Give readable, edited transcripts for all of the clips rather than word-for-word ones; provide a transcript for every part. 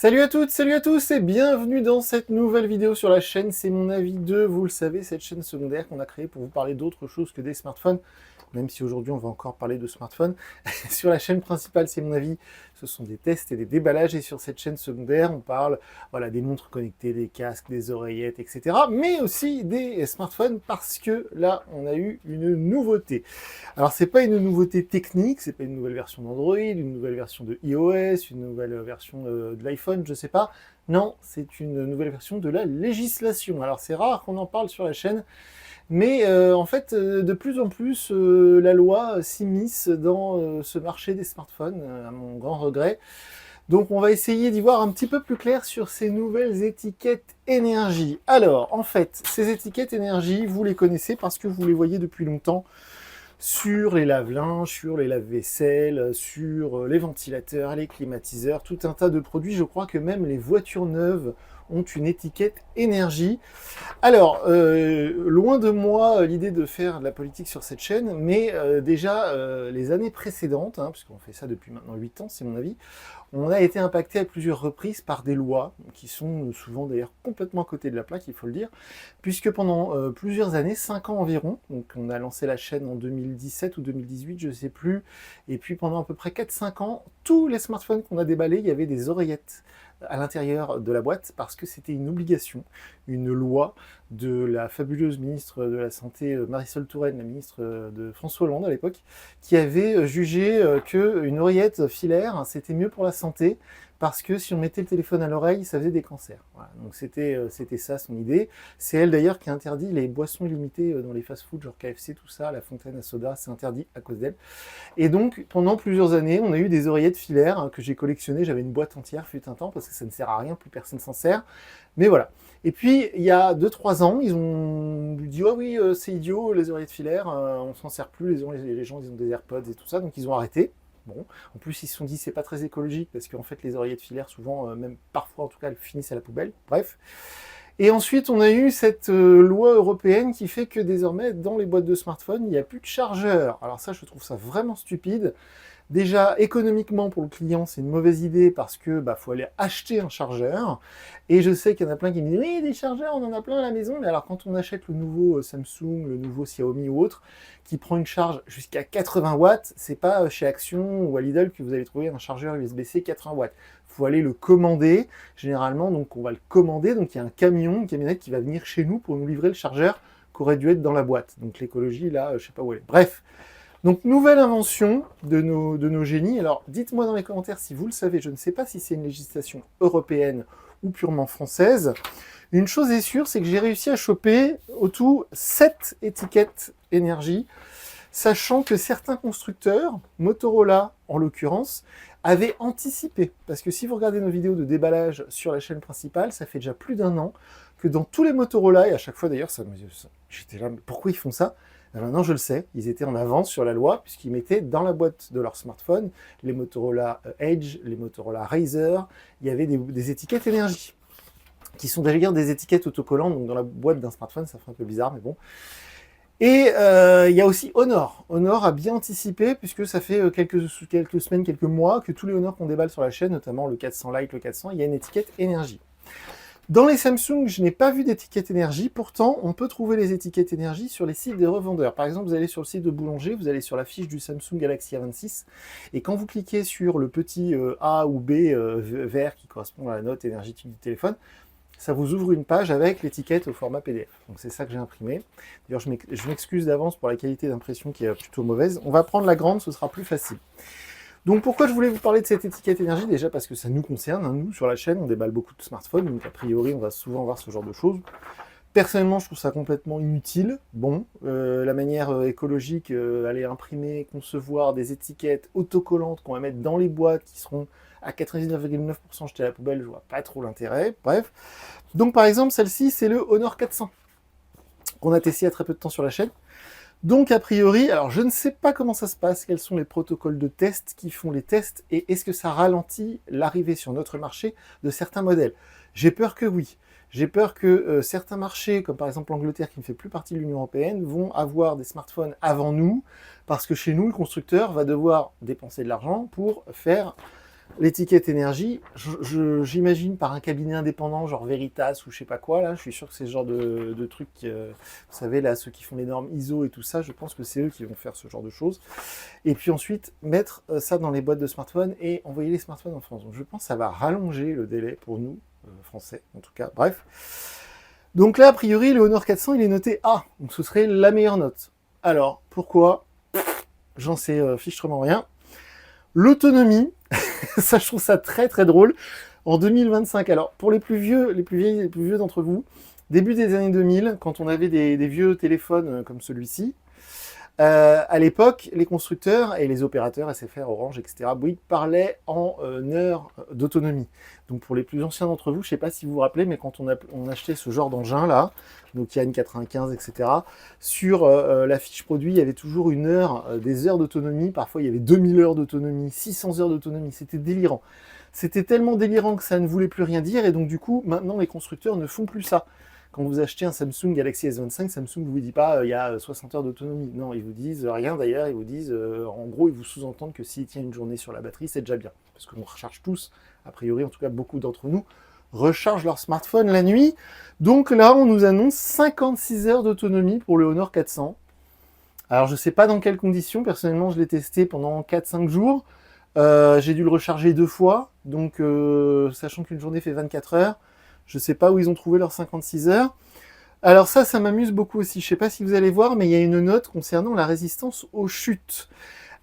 Salut à toutes, salut à tous et bienvenue dans cette nouvelle vidéo sur la chaîne. C'est mon avis 2, vous le savez, cette chaîne secondaire qu'on a créée pour vous parler d'autre chose que des smartphones, même si aujourd'hui on va encore parler de smartphones. Sur la chaîne principale, c'est mon avis, ce sont des tests et des déballages, et sur cette chaîne secondaire, on parle des montres connectées, des casques, des oreillettes, etc. Mais aussi des smartphones, parce que là, on a eu une nouveauté. Alors, c'est pas une nouveauté technique, c'est pas une nouvelle version d'Android, une nouvelle version de iOS, une nouvelle version de l'iPhone, je sais pas. Non, c'est une nouvelle version de la législation. Alors, c'est rare qu'on en parle sur la chaîne, mais en fait, de plus en plus, la loi s'immisce dans ce marché des smartphones, à mon grand regret. Donc on va essayer d'y voir un petit peu plus clair sur ces nouvelles étiquettes énergie. Alors, en fait, ces étiquettes énergie, vous les connaissez parce que vous les voyez depuis longtemps sur les lave-linges, sur les lave-vaisselle, sur les ventilateurs, les climatiseurs, tout un tas de produits. Je crois que même les voitures neuves ont une étiquette énergie. Alors, loin de moi l'idée de faire de la politique sur cette chaîne, mais déjà les années précédentes, puisqu'on fait ça depuis maintenant 8 ans, c'est mon avis, on a été impacté à plusieurs reprises par des lois qui sont souvent d'ailleurs complètement à côté de la plaque, il faut le dire, puisque pendant plusieurs années, 5 ans environ, donc on a lancé la chaîne en 2017 ou 2018, je ne sais plus, et puis pendant à peu près 4-5 ans, tous les smartphones qu'on a déballés, il y avait des oreillettes à l'intérieur de la boîte parce que c'était une obligation, une loi de la fabuleuse ministre de la Santé Marisol Touraine, la ministre de François Hollande à l'époque, qui avait jugé qu'une oreillette filaire c'était mieux pour la santé parce que si on mettait le téléphone à l'oreille, ça faisait des cancers. Voilà. Donc c'était ça son idée. C'est elle d'ailleurs qui a interdit les boissons illimitées dans les fast-foods, genre KFC, tout ça, la fontaine à soda, c'est interdit à cause d'elle. Et donc, pendant plusieurs années, on a eu des oreillettes filaires que j'ai collectionnées. J'avais une boîte entière, fut un temps, parce que ça ne sert à rien, plus personne s'en sert. Mais voilà. Et puis, il y a 2-3 ans, ils ont dit « Oh oui, c'est idiot, les oreillettes filaires, on s'en sert plus, les gens, ils ont des AirPods et tout ça. » Donc, ils ont arrêté. Bon, en plus, ils se sont dit c'est pas très écologique, parce qu'en fait, les oreillettes filaires, souvent, même parfois en tout cas, elles finissent à la poubelle. Bref. Et ensuite, on a eu cette loi européenne qui fait que désormais, dans les boîtes de smartphone, il n'y a plus de chargeur. Alors ça, je trouve ça vraiment stupide. Déjà, économiquement, pour le client, c'est une mauvaise idée parce que faut aller acheter un chargeur. Et je sais qu'il y en a plein qui me disent oui, des chargeurs, on en a plein à la maison. Mais alors, quand on achète le nouveau Samsung, le nouveau Xiaomi ou autre, qui prend une charge jusqu'à 80 watts, c'est pas chez Action ou à Lidl que vous allez trouver un chargeur USB-C 80 watts. Il faut aller le commander, généralement, donc on va le commander. Donc il y a un camion, une camionnette qui va venir chez nous pour nous livrer le chargeur qui aurait dû être dans la boîte. Donc l'écologie, là, je sais pas où elle est. Bref. Donc, nouvelle invention de nos génies. Alors, dites-moi dans les commentaires si vous le savez. Je ne sais pas si c'est une législation européenne ou purement française. Une chose est sûre, c'est que j'ai réussi à choper au tout 7 étiquettes énergie, sachant que certains constructeurs, Motorola en l'occurrence, avaient anticipé. Parce que si vous regardez nos vidéos de déballage sur la chaîne principale, ça fait déjà plus d'1 an que dans tous les Motorola, et à chaque fois d'ailleurs, j'étais là, mais pourquoi ils font ça? Maintenant, je le sais, ils étaient en avance sur la loi, puisqu'ils mettaient dans la boîte de leur smartphone, les Motorola Edge, les Motorola Razr, il y avait des étiquettes énergie, qui sont d'ailleurs des étiquettes autocollantes, donc dans la boîte d'un smartphone, ça fait un peu bizarre, mais bon. Et il y a aussi Honor. Honor a bien anticipé, puisque ça fait quelques semaines, quelques mois, que tous les Honor qu'on déballe sur la chaîne, notamment le 400 Lite, le 400, il y a une étiquette énergie. Dans les Samsung, je n'ai pas vu d'étiquette énergie. Pourtant, on peut trouver les étiquettes énergie sur les sites des revendeurs. Par exemple, vous allez sur le site de Boulanger, vous allez sur la fiche du Samsung Galaxy A26, et quand vous cliquez sur le petit A ou B vert qui correspond à la note énergétique du téléphone, ça vous ouvre une page avec l'étiquette au format PDF. Donc c'est ça que j'ai imprimé. D'ailleurs, je m'excuse d'avance pour la qualité d'impression qui est plutôt mauvaise. On va prendre la grande, ce sera plus facile. Donc pourquoi je voulais vous parler de cette étiquette énergie? Déjà parce que ça nous concerne, nous sur la chaîne on déballe beaucoup de smartphones, donc a priori on va souvent voir ce genre de choses. Personnellement je trouve ça complètement inutile. Bon, la manière écologique, aller imprimer, concevoir des étiquettes autocollantes qu'on va mettre dans les boîtes qui seront à 99,9% jetées à la poubelle, je vois pas trop l'intérêt, bref. Donc par exemple celle-ci c'est le Honor 400, qu'on a testé il y a très peu de temps sur la chaîne. Donc, a priori, alors je ne sais pas comment ça se passe, quels sont les protocoles de test qui font les tests, et est-ce que ça ralentit l'arrivée sur notre marché de certains modèles? J'ai peur que oui. J'ai peur que certains marchés, comme par exemple l'Angleterre qui ne fait plus partie de l'Union européenne, vont avoir des smartphones avant nous, parce que chez nous, le constructeur va devoir dépenser de l'argent pour faire l'étiquette énergie, j'imagine par un cabinet indépendant, genre Veritas ou je sais pas quoi, là, je suis sûr que c'est ce genre de truc, vous savez, là, ceux qui font les normes ISO et tout ça, je pense que c'est eux qui vont faire ce genre de choses. Et puis ensuite, mettre ça dans les boîtes de smartphones et envoyer les smartphones en France. Donc je pense que ça va rallonger le délai pour nous, Français, en tout cas, bref. Donc là, a priori, le Honor 400, il est noté A, donc ce serait la meilleure note. Alors, pourquoi? J'en sais fichtrement rien. L'autonomie, ça je trouve ça très très drôle. En 2025, alors pour les plus vieux, les plus vieux d'entre vous, début des années 2000, quand on avait des vieux téléphones comme celui-ci, à l'époque, les constructeurs et les opérateurs, SFR, Orange, etc., Bouygues, parlaient en heures d'autonomie. Donc pour les plus anciens d'entre vous, je ne sais pas si vous vous rappelez, mais quand on achetait ce genre d'engin là, Nokia N95, etc., sur la fiche produit, il y avait toujours une heure, des heures d'autonomie. Parfois, il y avait 2000 heures d'autonomie, 600 heures d'autonomie. C'était délirant. C'était tellement délirant que ça ne voulait plus rien dire. Et donc, du coup, maintenant, les constructeurs ne font plus ça. Quand vous achetez un Samsung Galaxy S25, Samsung ne vous dit pas il y a 60 heures d'autonomie. Non, ils vous disent rien d'ailleurs. Ils vous disent, en gros, ils vous sous-entendent que s'il tient une journée sur la batterie, c'est déjà bien. Parce qu'on recharge tous, a priori, en tout cas, beaucoup d'entre nous, rechargent leur smartphone la nuit. Donc là, on nous annonce 56 heures d'autonomie pour le Honor 400. Alors, je ne sais pas dans quelles conditions. Personnellement, je l'ai testé pendant 4-5 jours. J'ai dû le recharger 2 fois. Donc, sachant qu'une journée fait 24 heures, je ne sais pas où ils ont trouvé leurs 56 heures. Alors ça m'amuse beaucoup aussi. Je ne sais pas si vous allez voir, mais il y a une note concernant la résistance aux chutes.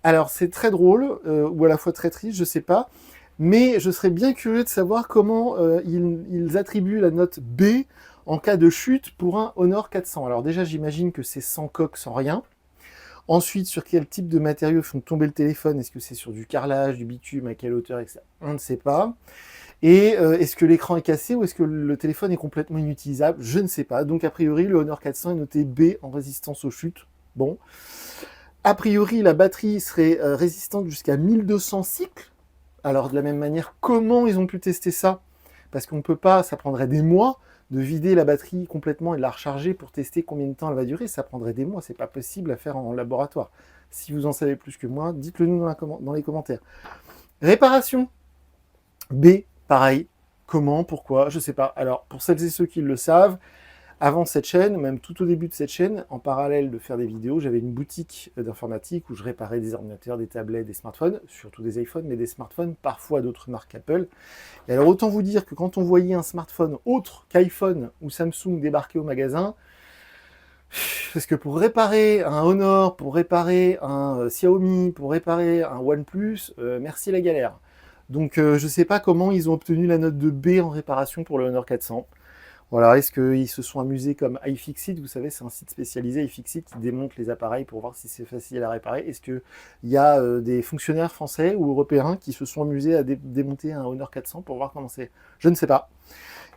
Alors c'est très drôle, ou à la fois très triste, je ne sais pas. Mais je serais bien curieux de savoir comment ils attribuent la note B en cas de chute pour un Honor 400. Alors déjà, j'imagine que c'est sans coque, sans rien. Ensuite, sur quel type de matériaux font tomber le téléphone? Est-ce que c'est sur du carrelage, du bitume, à quelle hauteur, etc. On ne sait pas. Et est-ce que l'écran est cassé ou est-ce que le téléphone est complètement inutilisable? Je ne sais pas. Donc a priori, le Honor 400 est noté B en résistance aux chutes. Bon. A priori, la batterie serait résistante jusqu'à 1200 cycles. Alors de la même manière, comment ils ont pu tester ça? Parce qu'on ne peut pas, ça prendrait des mois de vider la batterie complètement et de la recharger pour tester combien de temps elle va durer. Ça prendrait des mois, c'est pas possible à faire en laboratoire. Si vous en savez plus que moi, dites-le nous dans les commentaires. Réparation. B, pareil. Comment, pourquoi, je sais pas. Alors, pour celles et ceux qui le savent, avant cette chaîne, même tout au début de cette chaîne, en parallèle de faire des vidéos, j'avais une boutique d'informatique où je réparais des ordinateurs, des tablettes, des smartphones, surtout des iPhones, mais des smartphones, parfois d'autres marques Apple. Et alors, autant vous dire que quand on voyait un smartphone autre qu'iPhone ou Samsung débarquer au magasin, parce que pour réparer un Honor, pour réparer un Xiaomi, pour réparer un OnePlus, merci la galère. Donc je ne sais pas comment ils ont obtenu la note de B en réparation pour le Honor 400. Voilà, est-ce qu'ils se sont amusés comme iFixit? Vous savez, c'est un site spécialisé, iFixit, qui démonte les appareils pour voir si c'est facile à réparer. Est-ce qu'il y a des fonctionnaires français ou européens qui se sont amusés à démonter un Honor 400 pour voir comment c'est? Je ne sais pas.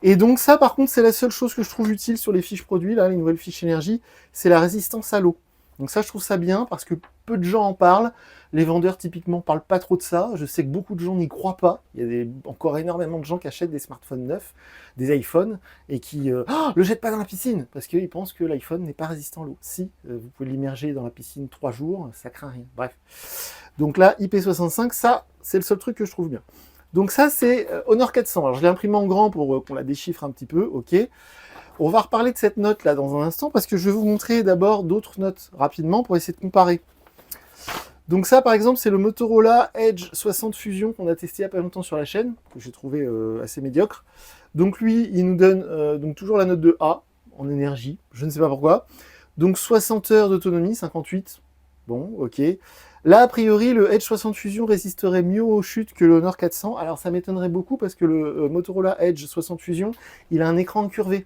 Et donc ça, par contre, c'est la seule chose que je trouve utile sur les fiches produits, là, les nouvelles fiches énergie, c'est la résistance à l'eau. Donc ça, je trouve ça bien parce que peu de gens en parlent. Les vendeurs, typiquement, parlent pas trop de ça. Je sais que beaucoup de gens n'y croient pas. Il y a encore énormément de gens qui achètent des smartphones neufs, des iPhones, et qui le jettent pas dans la piscine parce qu'ils pensent que l'iPhone n'est pas résistant à l'eau. Si, vous pouvez l'immerger dans la piscine 3 jours, ça craint rien. Bref. Donc là, IP65, ça, c'est le seul truc que je trouve bien. Donc ça, c'est Honor 400. Alors je l'ai imprimé en grand pour qu'on la déchiffre un petit peu, ok. On va reparler de cette note là dans un instant parce que je vais vous montrer d'abord d'autres notes rapidement pour essayer de comparer. Donc ça par exemple c'est le Motorola Edge 60 Fusion qu'on a testé il n'y a pas longtemps sur la chaîne, que j'ai trouvé assez médiocre. Donc lui il nous donne donc toujours la note de A en énergie, je ne sais pas pourquoi. Donc 60 heures d'autonomie, 58, bon ok. Là a priori le Edge 60 Fusion résisterait mieux aux chutes que le Honor 400, alors ça m'étonnerait beaucoup parce que le Motorola Edge 60 Fusion il a un écran incurvé.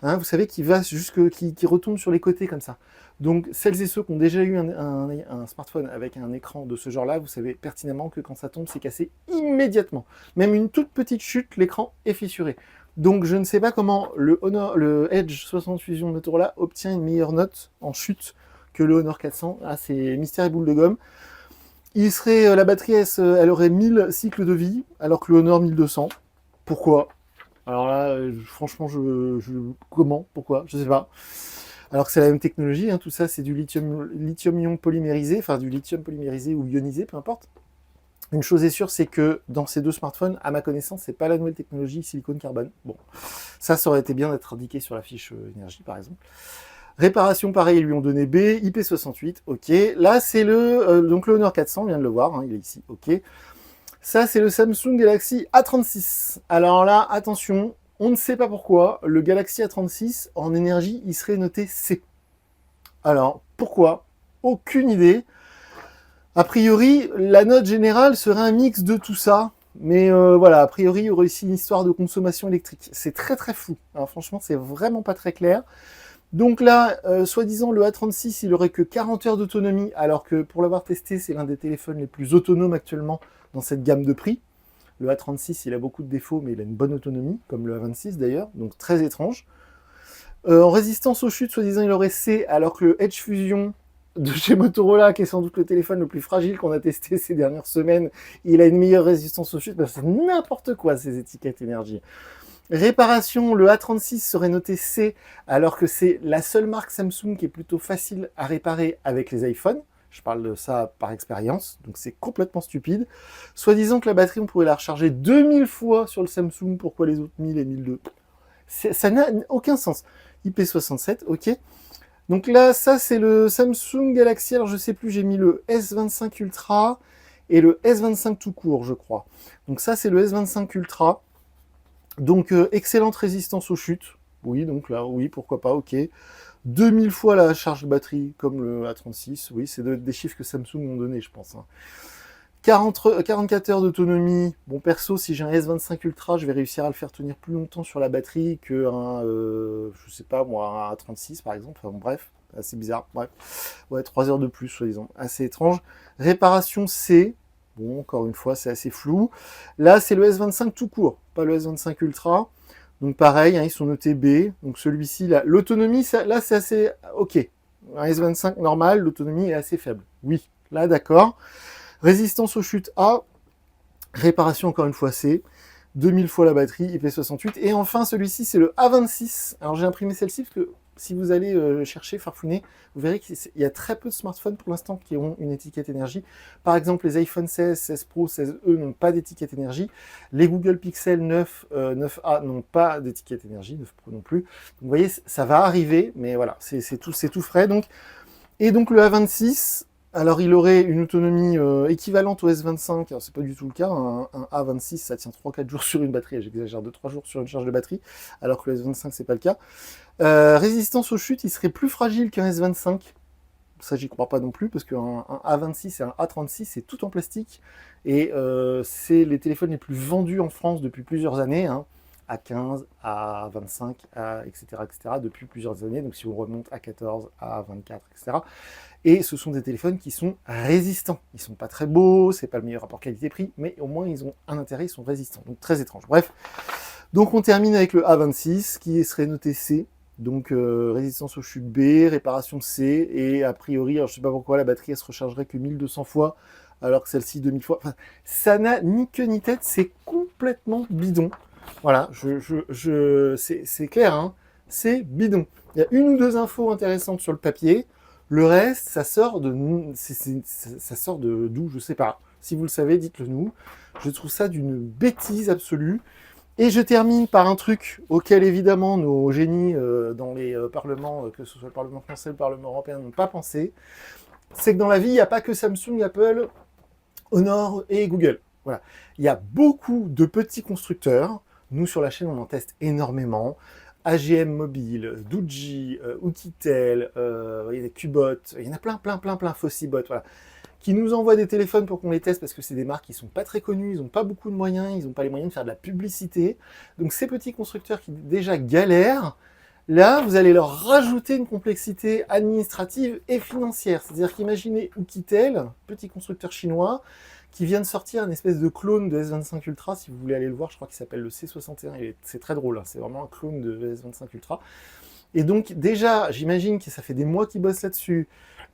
Hein, vous savez, qui retombe sur les côtés comme ça. Donc, celles et ceux qui ont déjà eu un smartphone avec un écran de ce genre-là, vous savez pertinemment que quand ça tombe, c'est cassé immédiatement. Même une toute petite chute, l'écran est fissuré. Donc, je ne sais pas comment le Edge 60 Fusion Motorola obtient une meilleure note en chute que le Honor 400. Ah, c'est mystère et boule de gomme. La batterie, elle aurait 1000 cycles de vie, alors que le Honor 1200. Pourquoi ? Alors là, franchement, comment? Pourquoi? Je sais pas. Alors que c'est la même technologie, hein, tout ça, c'est du lithium-ion polymérisé, enfin du lithium polymérisé ou ionisé, peu importe. Une chose est sûre, c'est que dans ces deux smartphones, à ma connaissance, c'est pas la nouvelle technologie silicone carbone. Bon, ça aurait été bien d'être indiqué sur la fiche énergie, par exemple. Réparation, pareil, ils lui ont donné B, IP68, ok. Là, c'est donc le Honor 400, on vient de le voir, hein, il est ici, ok. Ça, c'est le Samsung Galaxy A36. Alors là, attention, on ne sait pas pourquoi, le Galaxy A36, en énergie, il serait noté C. Alors, pourquoi? Aucune idée. A priori, la note générale serait un mix de tout ça. Mais voilà, a priori, il y aurait ici une histoire de consommation électrique. C'est très très flou. Alors, franchement, c'est vraiment pas très clair. Donc là, soi-disant, le A36, il aurait que 40 heures d'autonomie, alors que pour l'avoir testé, c'est l'un des téléphones les plus autonomes actuellement dans cette gamme de prix. Le A36, il a beaucoup de défauts, mais il a une bonne autonomie, comme le A26 d'ailleurs, donc très étrange. En résistance aux chutes, soi-disant, il aurait C, alors que le Edge Fusion de chez Motorola, qui est sans doute le téléphone le plus fragile qu'on a testé ces dernières semaines, il a une meilleure résistance aux chutes. Ben, c'est n'importe quoi, ces étiquettes énergie. Réparation, le A36 serait noté C, alors que c'est la seule marque Samsung qui est plutôt facile à réparer avec les iPhones. Je parle de ça par expérience, donc c'est complètement stupide. Soit disant que la batterie, on pourrait la recharger 2000 fois sur le Samsung, pourquoi les autres 1000 et 1002? Ça n'a aucun sens. IP67, ok. Donc là, ça c'est le Samsung Galaxy, alors je sais plus, j'ai mis le S25 Ultra et le S25 tout court, je crois. Donc ça c'est le S25 Ultra. Donc, excellente résistance aux chutes. Oui, donc là, oui, pourquoi pas, ok. 2000 fois la charge de batterie, comme le A36. Oui, c'est des chiffres que Samsung m'ont donné, je pense. Hein. 44 heures d'autonomie. Bon, perso, si j'ai un S25 Ultra, je vais réussir à le faire tenir plus longtemps sur la batterie qu'un, je sais pas, moi, un A36, par exemple. Enfin, bon, bref, assez bizarre. Bref. Ouais, 3 heures de plus, soi-disant. Assez étrange. Réparation C. Bon, encore une fois, c'est assez flou. Là, c'est le S25 tout court, pas le S25 Ultra. Donc pareil, hein, ils sont notés B. Donc celui-ci, là, l'autonomie, là, c'est assez ok. Un S25 normal, l'autonomie est assez faible. Oui, là, d'accord. Résistance aux chutes A. Réparation, encore une fois, C. 2000 fois la batterie, IP68. Et enfin, celui-ci, c'est le A26. Alors, j'ai imprimé celle-ci parce que si vous allez chercher, farfouiner, vous verrez qu'il y a très peu de smartphones pour l'instant qui ont une étiquette énergie. Par exemple, les iPhone 16, 16 Pro, 16e n'ont pas d'étiquette énergie. Les Google Pixel 9, 9A n'ont pas d'étiquette énergie, 9 Pro non plus. Donc, vous voyez, ça va arriver, mais voilà, c'est tout frais. Donc. Et donc, le A26, alors il aurait une autonomie équivalente au S25, alors c'est pas du tout le cas, un A26 ça tient 3-4 jours sur une batterie, j'exagère 2-3 jours sur une charge de batterie, alors que le S25 c'est pas le cas. Résistance aux chutes, il serait plus fragile qu'un S25, ça j'y crois pas non plus, parce qu'un A26 et un A36 c'est tout en plastique, et c'est les téléphones les plus vendus en France depuis plusieurs années, hein. A15, A25, etc., depuis plusieurs années. Donc si on remonte à 14, à 24, etc. Et ce sont des téléphones qui sont résistants. Ils sont pas très beaux, c'est pas le meilleur rapport qualité-prix, mais au moins ils ont un intérêt, ils sont résistants. Donc très étrange. Bref. Donc on termine avec le A26 qui serait noté C. Donc résistance aux chutes B, réparation C, et a priori, alors je sais pas pourquoi la batterie elle se rechargerait que 1200 fois, alors que celle-ci 2000 fois. Enfin, ça n'a ni queue ni tête, c'est complètement bidon. Voilà, c'est clair, hein, c'est bidon. Il y a une ou deux infos intéressantes sur le papier. Le reste, ça sort ça sort de d'où, je sais pas. Si vous le savez, dites-le nous. Je trouve ça d'une bêtise absolue. Et je termine par un truc auquel évidemment nos génies dans les parlements, que ce soit le Parlement français ou le Parlement européen, n'ont pas pensé. C'est que dans la vie, il n'y a pas que Samsung, Apple, Honor et Google. Voilà. Il y a beaucoup de petits constructeurs. Nous, sur la chaîne, on en teste énormément. AGM Mobile, Doogee, Oukitel, Qbot, il y en a plein, Fossibot, voilà, qui nous envoient des téléphones pour qu'on les teste parce que c'est des marques qui sont pas très connues, ils n'ont pas beaucoup de moyens, ils n'ont pas les moyens de faire de la publicité. Donc ces petits constructeurs qui déjà galèrent, là, vous allez leur rajouter une complexité administrative et financière. C'est-à-dire qu'imaginez Oukitel, petit constructeur chinois, qui vient de sortir une espèce de clone de S25 Ultra, si vous voulez aller le voir, je crois qu'il s'appelle le C61, c'est très drôle, hein, c'est vraiment un clone de S25 Ultra. Et donc déjà, j'imagine que ça fait des mois qu'ils bossent là-dessus,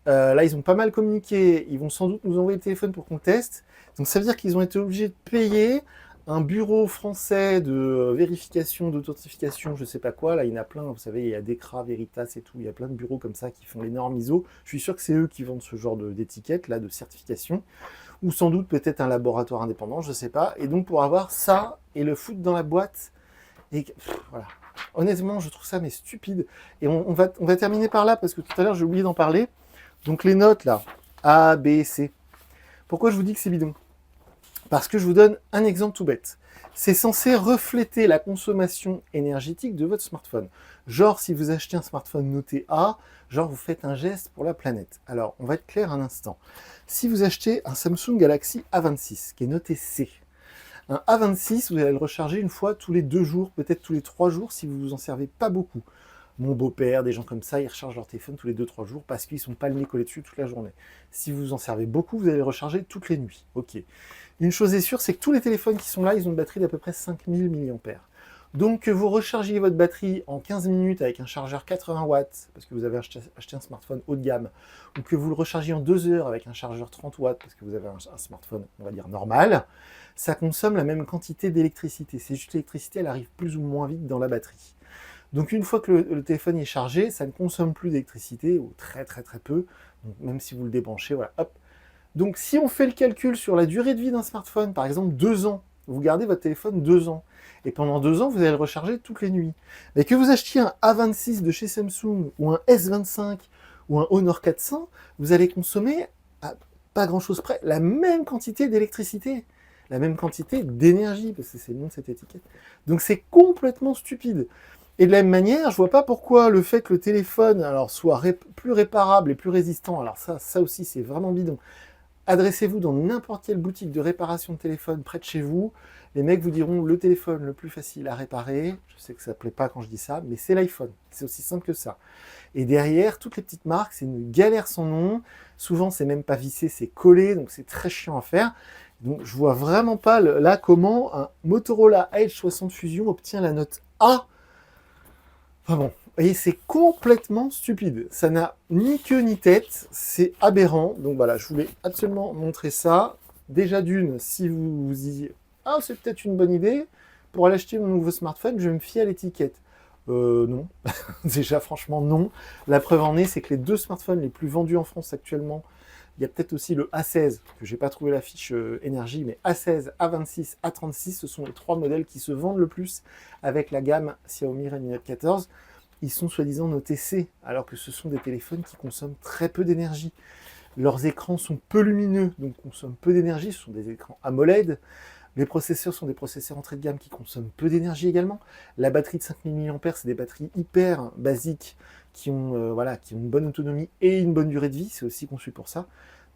là ils ont pas mal communiqué, ils vont sans doute nous envoyer le téléphone pour qu'on teste, donc ça veut dire qu'ils ont été obligés de payer un bureau français de vérification, d'authentification, je sais pas quoi, là il y en a plein, vous savez, il y a Decra, Veritas et tout, il y a plein de bureaux comme ça qui font les normes ISO, je suis sûr que c'est eux qui vendent ce genre d'étiquette, là, de certification, ou sans doute peut-être un laboratoire indépendant, je sais pas, et donc pour avoir ça, et le foutre dans la boîte, et voilà. Honnêtement, je trouve ça mais stupide, et on va terminer par là, parce que tout à l'heure j'ai oublié d'en parler, donc les notes là, A, B, C, pourquoi je vous dis que c'est bidon ? Parce que je vous donne un exemple tout bête. C'est censé refléter la consommation énergétique de votre smartphone. Genre, si vous achetez un smartphone noté A, genre vous faites un geste pour la planète. Alors, on va être clair un instant. Si vous achetez un Samsung Galaxy A26, qui est noté C, un A26, vous allez le recharger une fois tous les 2 jours, peut-être tous les 3 jours, si vous vous en servez pas beaucoup. Mon beau-père, des gens comme ça, ils rechargent leur téléphone tous les 2-3 jours parce qu'ils ne sont pas le nez collé dessus toute la journée. Si vous en servez beaucoup, vous allez le recharger toutes les nuits. Ok. Une chose est sûre, c'est que tous les téléphones qui sont là, ils ont une batterie d'à peu près 5000 mAh. Donc que vous rechargiez votre batterie en 15 minutes avec un chargeur 80 watts, parce que vous avez acheté un smartphone haut de gamme, ou que vous le rechargiez en 2 heures avec un chargeur 30 watts, parce que vous avez un smartphone, on va dire, normal, ça consomme la même quantité d'électricité. C'est juste l'électricité, elle arrive plus ou moins vite dans la batterie. Donc une fois que le téléphone est chargé, ça ne consomme plus d'électricité, ou très peu, donc même si vous le débranchez, voilà, hop. Donc si on fait le calcul sur la durée de vie d'un smartphone, par exemple 2 ans, vous gardez votre téléphone 2 ans, et pendant 2 ans, vous allez le recharger toutes les nuits. Mais que vous achetiez un A26 de chez Samsung, ou un S25, ou un Honor 400, vous allez consommer, à pas grand-chose près, la même quantité d'électricité, la même quantité d'énergie, parce que c'est le nom de cette étiquette. Donc c'est complètement stupide. Et de la même manière, je vois pas pourquoi le fait que le téléphone alors, soit plus réparable et plus résistant, alors ça aussi c'est vraiment bidon. Adressez-vous dans n'importe quelle boutique de réparation de téléphone près de chez vous, les mecs vous diront le téléphone le plus facile à réparer, je sais que ça ne plaît pas quand je dis ça, mais c'est l'iPhone, c'est aussi simple que ça. Et derrière, toutes les petites marques, c'est une galère sans nom, souvent c'est même pas vissé, c'est collé, donc c'est très chiant à faire. Donc je vois vraiment pas là comment un Motorola Edge 60 Fusion obtient la note A. Enfin bon, vous voyez, c'est complètement stupide. Ça n'a ni queue ni tête, c'est aberrant. Donc voilà, je voulais absolument montrer ça. Déjà d'une, si vous vous disiez « Ah, c'est peut-être une bonne idée, pour aller acheter mon nouveau smartphone, je vais me fier à l'étiquette. » Non. Déjà, franchement, non. La preuve en est, c'est que les 2 smartphones les plus vendus en France actuellement, il y a peut-être aussi le A16, que j'ai pas trouvé la fiche énergie, mais A16, A26, A36, ce sont les 3 modèles qui se vendent le plus avec la gamme Xiaomi Redmi Note 14. Ils sont soi-disant notés C, alors que ce sont des téléphones qui consomment très peu d'énergie. Leurs écrans sont peu lumineux, donc consomment peu d'énergie, ce sont des écrans AMOLED. Les processeurs sont des processeurs entrée de gamme qui consomment peu d'énergie également. La batterie de 5000 mAh, c'est des batteries hyper basiques qui ont, qui ont une bonne autonomie et une bonne durée de vie, c'est aussi conçu pour ça.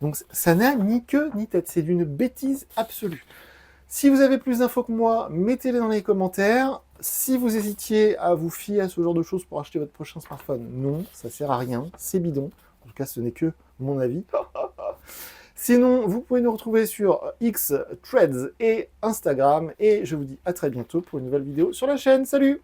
Donc ça n'a ni queue ni tête, c'est d'une bêtise absolue. Si vous avez plus d'infos que moi, mettez-les dans les commentaires. Si vous hésitiez à vous fier à ce genre de choses pour acheter votre prochain smartphone, non, ça sert à rien, c'est bidon. En tout cas, ce n'est que mon avis. Sinon, vous pouvez nous retrouver sur X, Threads et Instagram. Et je vous dis à très bientôt pour une nouvelle vidéo sur la chaîne. Salut!